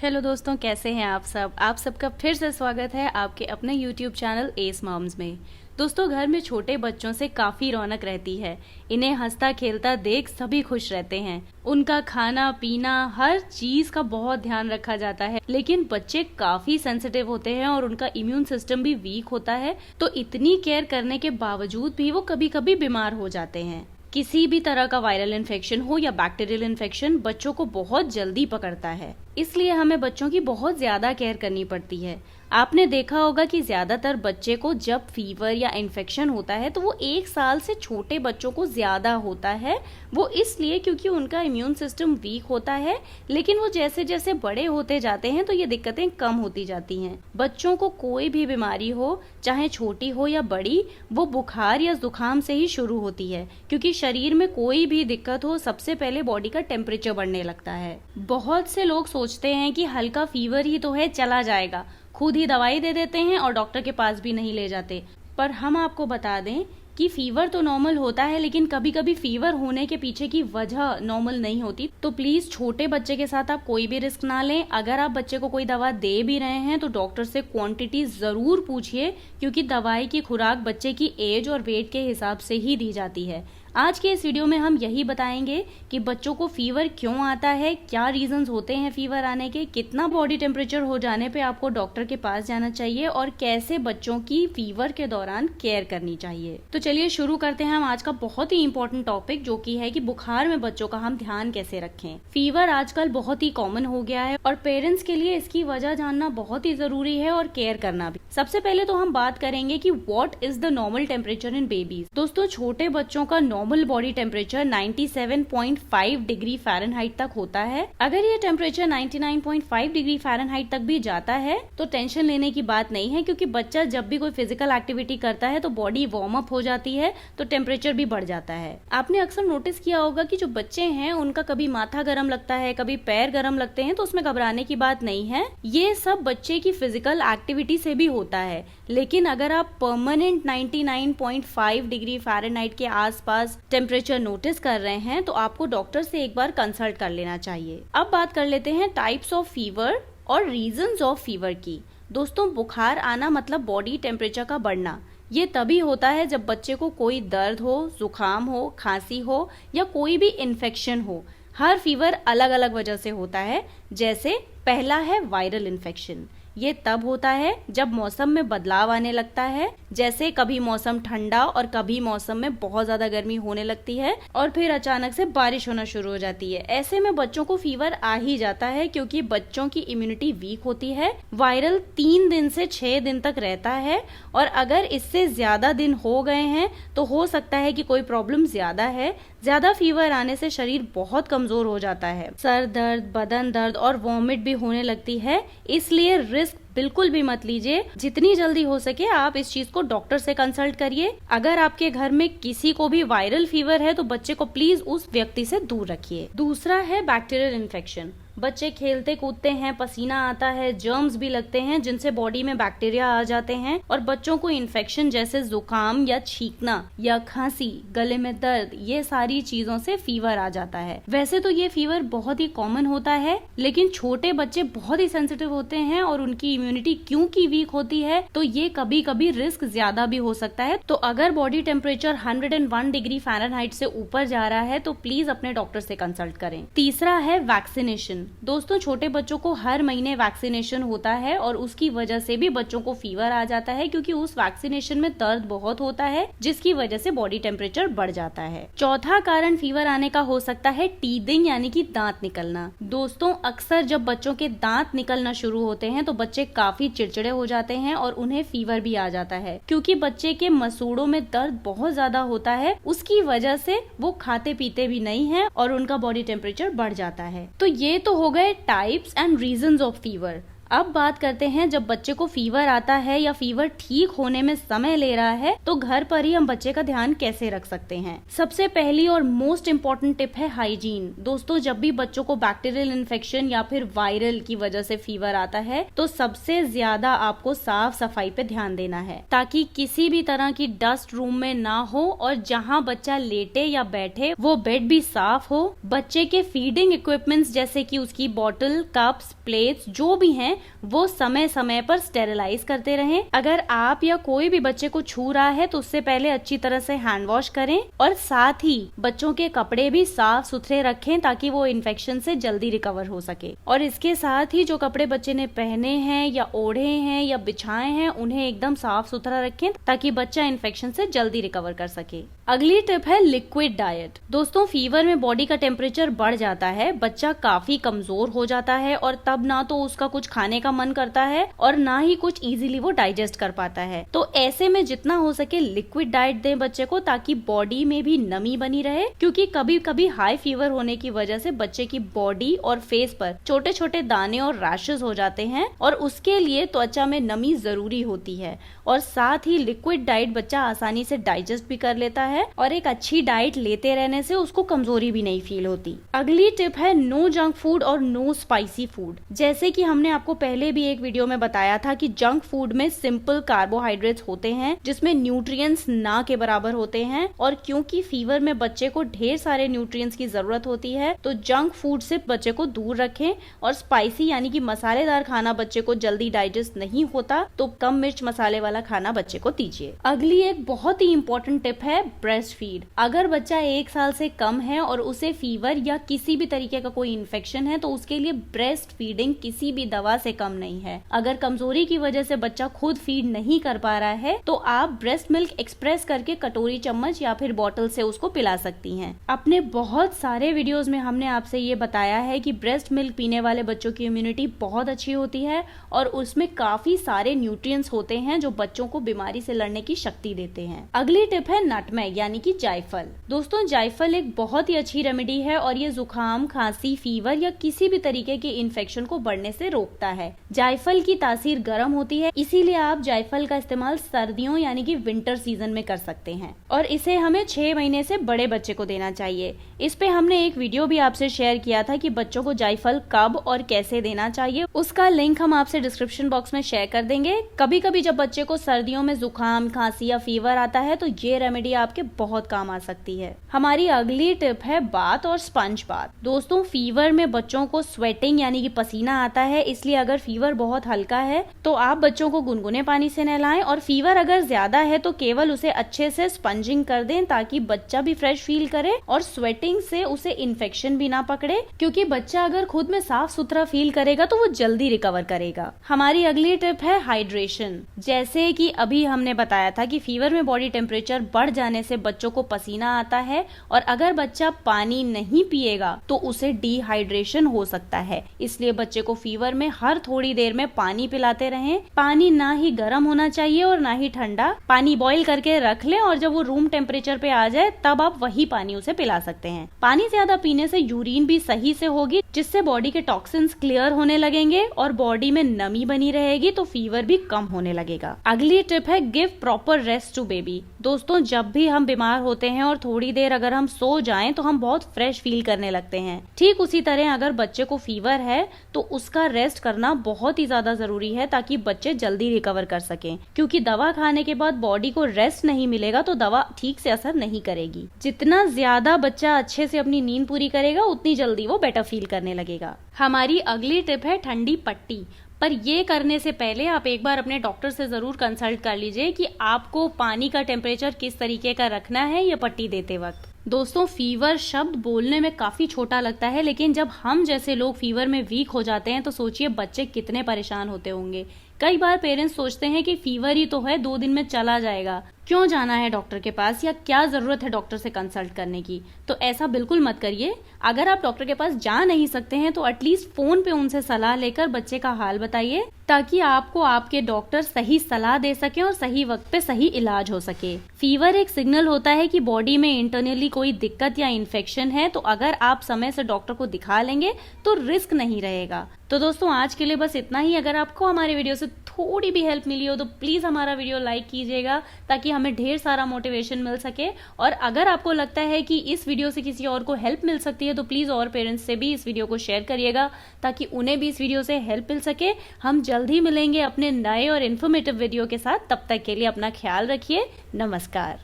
Hello दोस्तों, कैसे हैं आप सबका फिर से स्वागत है आपके अपने YouTube चैनल एस मॉम्स में। दोस्तों, घर में छोटे बच्चों से काफ़ी रौनक रहती है। इन्हें हंसता खेलता देख सभी खुश रहते हैं। उनका खाना पीना हर चीज़ का बहुत ध्यान रखा जाता है। लेकिन बच्चे काफ़ी सेंसिटिव होते हैं और उनका इम्यून सिस्टम भी वीक होता है, तो इतनी केयर करने के बावजूद भी वो कभी कभी बीमार हो जाते हैं। किसी भी तरह का वायरल इन्फेक्शन हो या बैक्टीरियल इन्फेक्शन बच्चों को बहुत जल्दी पकड़ता है, इसलिए हमें बच्चों की बहुत ज्यादा केयर करनी पड़ती है। आपने देखा होगा कि ज्यादातर बच्चे को जब फीवर या इन्फेक्शन होता है तो वो 1 साल से छोटे बच्चों को ज्यादा होता है। वो इसलिए क्योंकि उनका इम्यून सिस्टम वीक होता है, लेकिन वो जैसे जैसे बड़े होते जाते हैं तो ये दिक्कतें कम होती जाती हैं। बच्चों को कोई भी बीमारी हो, चाहे छोटी हो या बड़ी, वो बुखार या जुकाम से ही शुरू होती है, क्योंकि शरीर में कोई भी दिक्कत हो सबसे पहले बॉडी का टेम्परेचर बढ़ने लगता है। बहुत से लोग सोचते हैं कि हल्का फीवर ही तो है, चला जाएगा, खुद ही दवाई दे देते हैं और डॉक्टर के पास भी नहीं ले जाते। पर हम आपको बता दें कि फीवर तो नॉर्मल होता है, लेकिन कभी कभी फीवर होने के पीछे की वजह नॉर्मल नहीं होती। तो प्लीज छोटे बच्चे के साथ आप कोई भी रिस्क ना लें। अगर आप बच्चे को कोई दवा दे भी रहे हैं तो डॉक्टर से क्वांटिटी जरूर पूछिए, क्योंकि दवाई की खुराक बच्चे की एज और वेट के हिसाब से ही दी जाती है। आज के इस वीडियो में हम यही बताएंगे कि बच्चों को फीवर क्यों आता है, क्या रीजंस होते हैं फीवर आने के, कितना बॉडी टेम्परेचर हो जाने पे आपको डॉक्टर के पास जाना चाहिए और कैसे बच्चों की फीवर के दौरान केयर करनी चाहिए। तो चलिए शुरू करते हैं हम आज का बहुत ही इंपॉर्टेंट टॉपिक, जो कि है कि बुखार में बच्चों का हम ध्यान कैसे रखें। फीवर आजकल बहुत ही कॉमन हो गया है और पेरेंट्स के लिए इसकी वजह जानना बहुत ही जरूरी है और केयर करना भी। सबसे पहले तो हम बात करेंगे कि what is the normal temperature in babies. दोस्तों, छोटे बच्चों का normal body temperature 97.5 degree Fahrenheit तक होता है। अगर ये टेम्परेचर 99.5 डिग्री फ़ारेनहाइट तक भी जाता है तो टेंशन लेने की बात नहीं है, क्योंकि बच्चा जब भी कोई फिजिकल एक्टिविटी करता है तो बॉडी वार्म अप हो जाती है, तो टेम्परेचर भी बढ़ जाता है। आपने अक्सर नोटिस किया होगा कि जो बच्चे हैं उनका कभी माथा गर्म लगता है, कभी पैर गर्म लगते हैं, तो उसमें घबराने की बात नहीं है। ये सब बच्चे की फिजिकल एक्टिविटी से भी होता है। लेकिन अगर आप परमानेंट 99.5 डिग्री फ़ारेनहाइट के आसपास टेम्परेचर नोटिस कर रहे हैं तो आपको डॉक्टर से एक बार कंसल्ट कर लेना चाहिए। अब बात कर लेते हैं टाइप्स ऑफ फीवर और रीजंस ऑफ फीवर की। दोस्तों, बुखार आना मतलब बॉडी टेम्परेचर का बढ़ना। ये तभी होता है जब बच्चे को कोई दर्द हो, जुकाम हो, खांसी हो या कोई भी इन्फेक्शन हो। हर फीवर अलग अलग वजह से होता है। जैसे पहला है वायरल इन्फेक्शन। ये तब होता है जब मौसम में बदलाव आने लगता है, जैसे कभी मौसम ठंडा और कभी मौसम में बहुत ज्यादा गर्मी होने लगती है और फिर अचानक से बारिश होना शुरू हो जाती है। ऐसे में बच्चों को फीवर आ ही जाता है, क्योंकि बच्चों की इम्यूनिटी वीक होती है। वायरल 3 दिन से 6 दिन तक रहता है और अगर इससे ज्यादा दिन हो गए हैं तो हो सकता है कि कोई प्रॉब्लम ज्यादा है। ज्यादा फीवर आने से शरीर बहुत कमजोर हो जाता है, सर दर्द, बदन दर्द और वॉमिट भी होने लगती है। इसलिए रिस्क बिल्कुल भी मत लीजिए। जितनी जल्दी हो सके आप इस चीज को डॉक्टर से कंसल्ट करिए। अगर आपके घर में किसी को भी वायरल फीवर है तो बच्चे को प्लीज उस व्यक्ति से दूर रखिए। दूसरा है बैक्टीरियल इन्फेक्शन। बच्चे खेलते कूदते हैं, पसीना आता है, जर्म्स भी लगते हैं जिनसे बॉडी में बैक्टीरिया आ जाते हैं और बच्चों को इन्फेक्शन जैसे जुकाम या छींकना या खांसी, गले में दर्द, ये सारी चीजों से फीवर आ जाता है। वैसे तो ये फीवर बहुत ही कॉमन होता है, लेकिन छोटे बच्चे बहुत ही सेंसिटिव होते हैं और उनकी इम्यूनिटी क्योंकि वीक होती है तो ये कभी कभी रिस्क ज्यादा भी हो सकता है। तो अगर बॉडी टेम्परेचर 101 डिग्री फ़ारेनहाइट से ऊपर जा रहा है तो प्लीज अपने डॉक्टर से कंसल्ट करें। तीसरा है वैक्सीनेशन। दोस्तों, छोटे बच्चों को हर महीने वैक्सीनेशन होता है और उसकी वजह से भी बच्चों को फीवर आ जाता है, क्योंकि उस वैक्सीनेशन में दर्द बहुत होता है जिसकी वजह से बॉडी टेम्परेचर बढ़ जाता है। चौथा कारण फीवर आने का हो सकता है टीथिंग, यानी कि दांत निकलना। दोस्तों, अक्सर जब बच्चों के दांत निकलना शुरू होते हैं तो बच्चे काफी चिड़चिड़े हो जाते हैं और उन्हें फीवर भी आ जाता है, क्योंकि बच्चे के मसूड़ों में दर्द बहुत ज्यादा होता है। उसकी वजह से वो खाते पीते भी नहीं है और उनका बॉडी टेम्परेचर बढ़ जाता है। तो ये तो हो गए types and reasons of fever. अब बात करते हैं जब बच्चे को फीवर आता है या फीवर ठीक होने में समय ले रहा है तो घर पर ही हम बच्चे का ध्यान कैसे रख सकते हैं। सबसे पहली और मोस्ट इम्पोर्टेंट टिप है हाइजीन। दोस्तों, जब भी बच्चों को बैक्टीरियल इन्फेक्शन या फिर वायरल की वजह से फीवर आता है तो सबसे ज्यादा आपको साफ सफाई पे ध्यान देना है, ताकि किसी भी तरह की डस्ट रूम में ना हो और जहाँ बच्चा लेटे या बैठे वो बेड भी साफ हो। बच्चे के फीडिंग इक्विपमेंट्स जैसे कि उसकी बॉटल, कप्स, प्लेट्स जो भी हैं वो समय समय पर स्टेरिलाइज करते रहें। अगर आप या कोई भी बच्चे को छू रहा है तो उससे पहले अच्छी तरह से हैंड वॉश करें और साथ ही बच्चों के कपड़े भी साफ सुथरे रखें ताकि वो इन्फेक्शन से जल्दी रिकवर हो सके। और इसके साथ ही जो कपड़े बच्चे ने पहने हैं या ओढ़े हैं या बिछाए हैं उन्हें एकदम साफ सुथरा रखें ताकि बच्चा इन्फेक्शन से जल्दी रिकवर कर सके। अगली टिप है लिक्विड डाइट। दोस्तों, फीवर में बॉडी का टेम्परेचर बढ़ जाता है, बच्चा काफी कमजोर हो जाता है और तब ना तो उसका कुछ खाने का मन करता है और ना ही कुछ इजीली वो डाइजेस्ट कर पाता है। तो ऐसे में जितना हो सके लिक्विड डाइट दें बच्चे को ताकि बॉडी में भी नमी बनी रहे, क्योंकि कभी कभी हाई फीवर होने की वजह से बच्चे की बॉडी और फेस पर छोटे छोटे दाने और रैशेस हो जाते हैं और उसके लिए त्वचा में नमी जरूरी होती है। और साथ ही लिक्विड डाइट बच्चा आसानी से डाइजेस्ट भी कर लेता है और एक अच्छी डाइट लेते रहने से उसको कमजोरी भी नहीं फील होती। अगली टिप है नो जंक फूड और नो स्पाइसी फूड। जैसे कि हमने आपको पहले भी एक वीडियो में बताया था कि जंक फूड में सिंपल कार्बोहाइड्रेट्स होते हैं जिसमें न्यूट्रिएंट्स ना के बराबर होते हैं, और क्योंकि फीवर में बच्चे को ढेर सारे न्यूट्रिएंट्स की जरूरत होती है तो जंक फूड से बच्चे को दूर रखें। और स्पाइसी यानी कि मसालेदार खाना बच्चे को जल्दी डाइजेस्ट नहीं होता तो कम मिर्च मसाले वाला खाना बच्चे को दीजिए। अगली एक बहुत ही इंपॉर्टेंट टिप है ब्रेस्ट फीड। अगर बच्चा 1 साल से कम है और उसे फीवर या किसी भी तरीके का कोई इन्फेक्शन है तो उसके लिए ब्रेस्ट फीडिंग किसी भी दवा से कम नहीं है। अगर कमजोरी की वजह से बच्चा खुद फीड नहीं कर पा रहा है तो आप ब्रेस्ट मिल्क एक्सप्रेस करके कटोरी, चम्मच या फिर बॉटल से उसको पिला सकती हैं। अपने बहुत सारे वीडियोस में हमने आपसे ये बताया है कि ब्रेस्ट मिल्क पीने वाले बच्चों की इम्यूनिटी बहुत अच्छी होती है और उसमें काफी सारे न्यूट्रिएंट्स होते हैं जो बच्चों को बीमारी से लड़ने की शक्ति देते हैं। अगली टिप है नटमेग यानी कि जायफल। दोस्तों, जायफल एक बहुत ही अच्छी रेमेडी है और ये जुकाम, खांसी, फीवर या किसी भी तरीके के इन्फेक्शन को बढ़ने से रोकता है। जायफल की तासीर गर्म होती है, इसीलिए आप जायफल का इस्तेमाल सर्दियों यानी कि विंटर सीजन में कर सकते हैं और इसे हमें 6 महीने से बड़े बच्चे को देना चाहिए। इस पे हमने एक वीडियो भी आपसे शेयर किया था कि बच्चों को जायफल कब और कैसे देना चाहिए, उसका लिंक हम आपसे डिस्क्रिप्शन बॉक्स में शेयर कर देंगे। कभी कभी जब बच्चे को सर्दियों में जुकाम, खांसी या फीवर आता है तो ये रेमेडी आपके बहुत काम आ सकती है। हमारी अगली टिप है बाथ और स्पंज बाथ। दोस्तों, फीवर में बच्चों को स्वेटिंग यानी कि पसीना आता है, इसलिए अगर फीवर बहुत हल्का है तो आप बच्चों को गुनगुने पानी से नहलाएं और फीवर अगर ज्यादा है तो केवल उसे अच्छे से स्पंजिंग कर दें ताकि बच्चा भी फ्रेश फील करे और स्वेटिंग से उसे इन्फेक्शन भी ना पकड़े, क्योंकि बच्चा अगर खुद में साफ सुथरा फील करेगा तो वो जल्दी रिकवर करेगा। हमारी अगली टिप है हाइड्रेशन। जैसे कि अभी हमने बताया था कि फीवर में बॉडी टेम्परेचर बढ़ जाने से बच्चों को पसीना आता है और अगर बच्चा पानी नहीं पिएगा तो उसे डिहाइड्रेशन हो सकता है। इसलिए बच्चे को फीवर में हर थोड़ी देर में पानी पिलाते रहें। पानी ना ही गर्म होना चाहिए और ना ही ठंडा। पानी बॉईल करके रख लें और जब वो रूम टेम्परेचर पे आ जाए तब आप वही पानी उसे पिला सकते हैं। पानी ज्यादा पीने से यूरिन भी सही से होगी, जिससे बॉडी के टॉक्सिन्स क्लियर होने लगेंगे और बॉडी में नमी बनी रहेगी तो फीवर भी कम होने लगेगा। अगली टिप है give proper rest to baby. दोस्तों, जब भी हम बीमार होते हैं और थोड़ी देर अगर हम सो जाएं तो हम बहुत फ्रेश फील करने लगते हैं। ठीक उसी तरह अगर बच्चे को फीवर है तो उसका रेस्ट करना बहुत ही ज्यादा जरूरी है ताकि बच्चे जल्दी रिकवर कर सकें, क्योंकि दवा खाने के बाद बॉडी को रेस्ट नहीं मिलेगा तो दवा ठीक से असर नहीं करेगी। जितना ज्यादा बच्चा अच्छे से अपनी नींद पूरी करेगा उतनी जल्दी वो बेटर फील करने लगेगा। हमारी अगली टिप है ठंडी पट्टी। पर ये करने से पहले आप एक बार अपने डॉक्टर से जरूर कंसल्ट कर लीजिए कि आपको पानी का टेम्परेचर किस तरीके का रखना है ये पट्टी देते वक्त। दोस्तों, फीवर शब्द बोलने में काफी छोटा लगता है, लेकिन जब हम जैसे लोग फीवर में वीक हो जाते हैं तो सोचिए बच्चे कितने परेशान होते होंगे। कई बार पेरेंट्स सोचते हैं कि फीवर ही तो है, 2 दिन में चला जाएगा, क्यों जाना है डॉक्टर के पास या क्या जरूरत है डॉक्टर से कंसल्ट करने की, तो ऐसा बिल्कुल मत करिए। अगर आप डॉक्टर के पास जा नहीं सकते हैं तो एटलीस्ट फोन पे उनसे सलाह लेकर बच्चे का हाल बताइए, ताकि आपको आपके डॉक्टर सही सलाह दे सके और सही वक्त पे सही इलाज हो सके। फीवर एक सिग्नल होता है कि बॉडी में इंटरनली कोई दिक्कत या इन्फेक्शन है, तो अगर आप समय से डॉक्टर को दिखा लेंगे तो रिस्क नहीं रहेगा। तो दोस्तों आज के लिए बस इतना ही। अगर आपको हमारे वीडियो से थोड़ी भी हेल्प मिली हो तो प्लीज हमारा वीडियो लाइक कीजिएगा, ताकि हमें ढेर सारा मोटिवेशन मिल सके। और अगर आपको लगता है कि इस वीडियो से किसी और को हेल्प मिल सकती है तो प्लीज और पेरेंट्स से भी इस वीडियो को शेयर करिएगा, ताकि उन्हें भी इस वीडियो से हेल्प मिल सके। हम जल्द ही मिलेंगे अपने नए और इन्फॉर्मेटिव वीडियो के साथ। तब तक के लिए अपना ख्याल रखिए। नमस्कार।